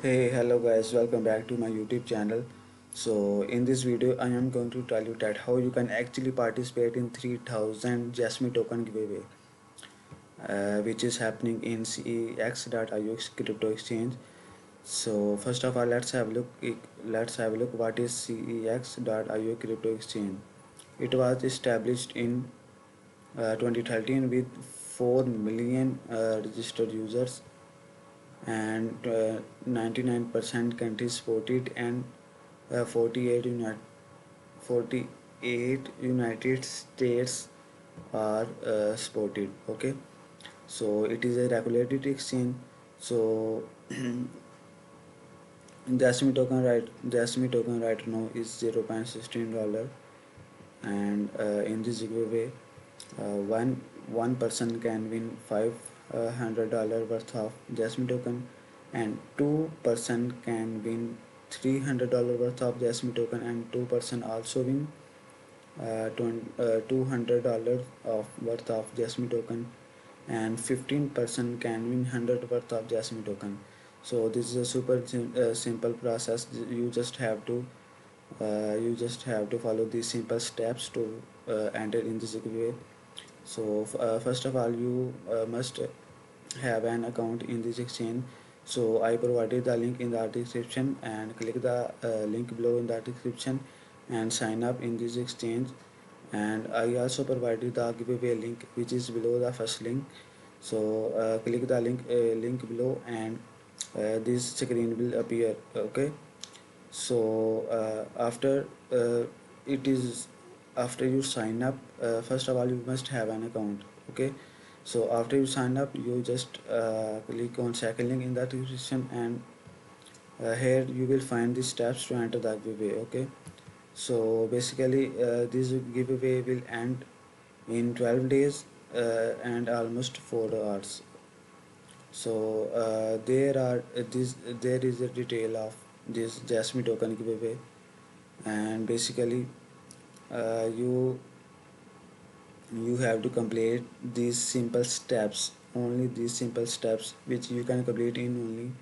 Hey, hello guys, welcome back to my YouTube channel. So in this video I am going to tell you that how you can actually participate in 3000 Jasmine token giveaway, which is happening in cex.io crypto exchange. So first of all, let's have a look what is cex.io crypto exchange. It was established in 2013 with 4 million registered users, and 99% countries supported, and 48 United States are supported. Okay, so it is a regulated exchange. So the Jasmy token right now is $0.16, and in this giveaway, one person can win $500 worth of Jasmine token, and two-person can win $300 worth of Jasmine token, and two-person also win $200 of worth of Jasmine token, and 15% can win 100 worth of Jasmine token. So this is a super simple process. You just have to follow these simple steps to enter in this giveaway. So first of all, you must have an account in this exchange. So I provided the link in the description, and click the link below in the description and sign up in this exchange. And I also provided the giveaway link, which is below the first link. So click the link below, and this screen will appear. Okay, so it is after you sign up, first of all you must have an account. Okay, so after you sign up, you just click on second link in the description, and here you will find the steps to enter the giveaway. Okay, so basically this giveaway will end in 12 days and almost 4 hours. So there is a detail of this Jasmine token giveaway, and basically you have to complete these simple steps, only these simple steps, which you can complete in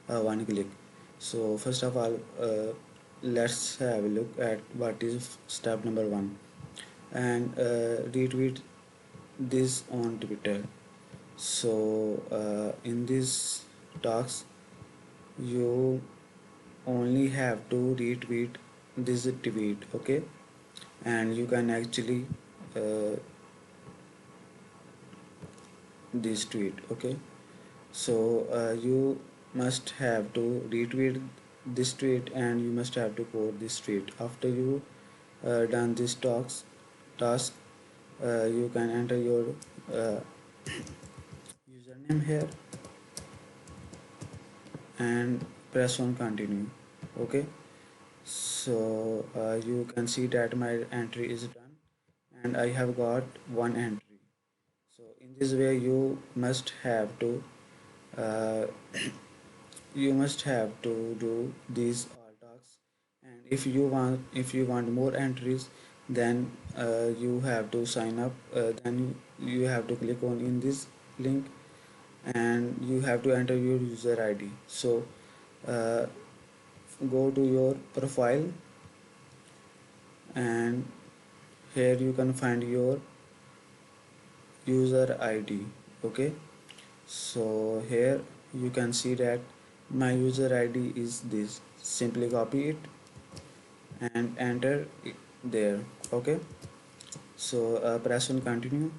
only one click. So first of all, let's have a look at what is step number one, and retweet this on Twitter. So in this talks, you only have to retweet this tweet. Okay, and you can actually uh, this tweet. Okay, so you must have to retweet this tweet, and you must have to quote this tweet. After you done this task, you can enter your uh, username here and press on continue. Okay, so you can see that my entry is done, and I have got one entry. So in this way uh, you must have to do these all tasks. And if you want more entries, then you have to sign up. Then you have to click on in this link, and you have to enter your user ID. So uh, go to your profile, and here you can find your user ID. Okay, so here you can see that my user ID is this. Simply copy it and enter it there. Okay, so press on continue,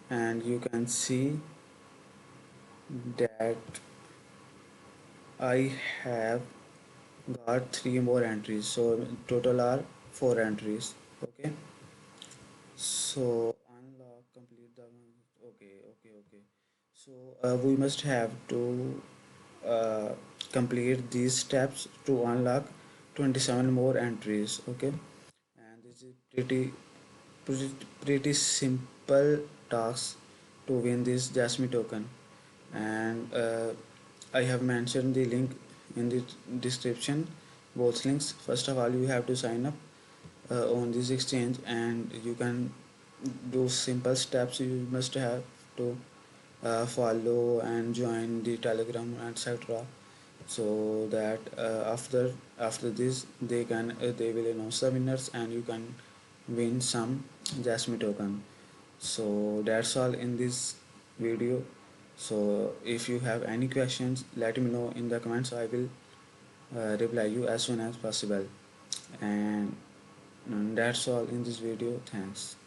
and you can see that I have got three more entries, so total are four entries. Okay, so unlock complete the okay. So we must have to uh, complete these steps to unlock 27 more entries. Okay, and this is pretty simple task to win this Jasmine token. And I have mentioned the link in the description, both links. First of all, you have to sign up on this exchange, and you can do simple steps. You must have to follow and join the Telegram, etc. so that after this they will announce the winners and you can win some Jasmine token. So that's all in this video. So if you have any questions, let me know in the comments. I will reply you as soon as possible. And that's all in this video. Thanks.